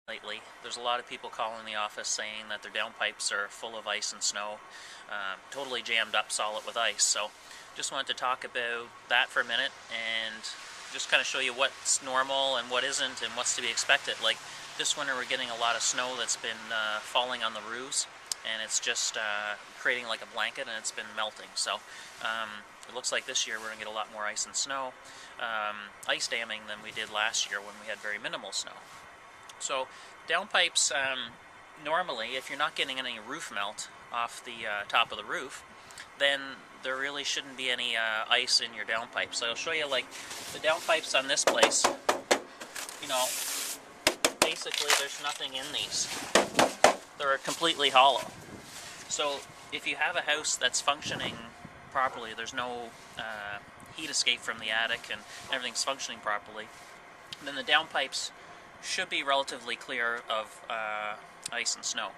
Lately, there's a lot of people calling the office saying that their downpipes are full of ice and snow, totally jammed up solid with ice. So just wanted to talk about that for a minute and just kind of show you what's normal and what isn't and what's to be expected. Like this winter we're getting a lot of snow that's been falling on the roofs, and it's just creating like a blanket, and it's been melting. So it looks like this year we're going to get a lot more ice and snow, ice damming than we did last year when we had very minimal snow. So downpipes, normally, if you're not getting any roof melt off the top of the roof, then there really shouldn't be any ice in your downpipes. So I'll show you like the downpipes on this place. You know, basically there's nothing in these. They're completely hollow. So if you have a house that's functioning properly, there's no heat escape from the attic and everything's functioning properly, then the downpipes should be relatively clear of ice and snow.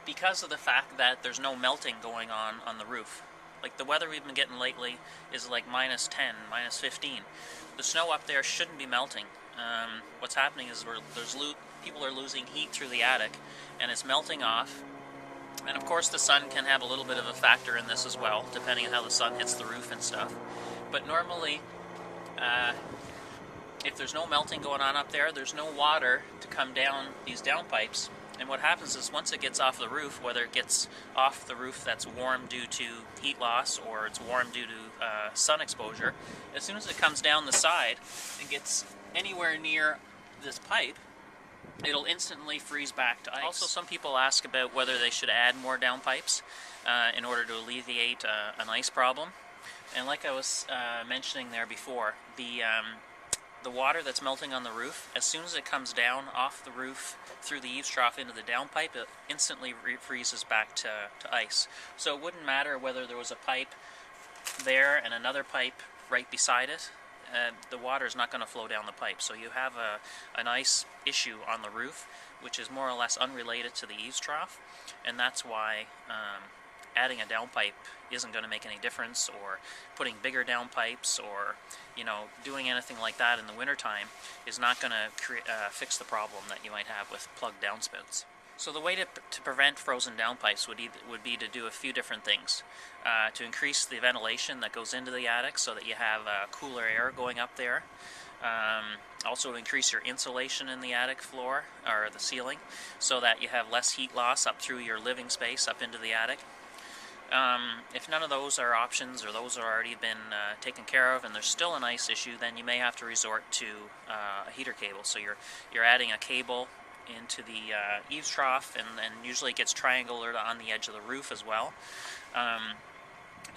Because of the fact that there's no melting going on the roof. Like the weather we've been getting lately is like minus 10, minus 15. The snow up there shouldn't be melting. What's happening is people are losing heat through the attic, and it's melting off. And of course the sun can have a little bit of a factor in this as well, depending on how the sun hits the roof and stuff. But normally, if there's no melting going on up there, there's no water to come down these downpipes. And what happens is once it gets off the roof, whether it gets off the roof that's warm due to heat loss or it's warm due to sun exposure, as soon as it comes down the side and gets anywhere near this pipe, it'll instantly freeze back to ice. Also, some people ask about whether they should add more downpipes in order to alleviate an ice problem. And like I was mentioning there before, the water that's melting on the roof, as soon as it comes down off the roof through the eaves trough into the downpipe, it instantly freezes back to ice. So it wouldn't matter whether there was a pipe there and another pipe right beside it. The water is not going to flow down the pipe. So you have an ice issue on the roof, which is more or less unrelated to the eaves trough, and that's why adding a downpipe isn't going to make any difference, or putting bigger downpipes, or doing anything like that in the wintertime is not going to fix the problem that you might have with plugged downspouts. So the way to prevent frozen downpipes would be to do a few different things. To increase the ventilation that goes into the attic so that you have cooler air going up there. Also increase your insulation in the attic floor, or the ceiling, so that you have less heat loss up through your living space up into the attic. If none of those are options, or those are already been taken care of and there's still an ice issue, then you may have to resort to a heater cable. So you're adding a cable into the eaves trough, and usually it gets triangulated on the edge of the roof as well.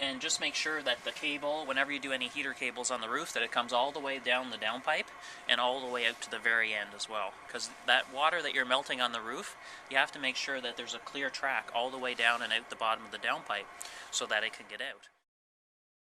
And just make sure that the cable, whenever you do any heater cables on the roof, that it comes all the way down the downpipe and all the way out to the very end as well. Because that water that you're melting on the roof, you have to make sure that there's a clear track all the way down and out the bottom of the downpipe so that it can get out.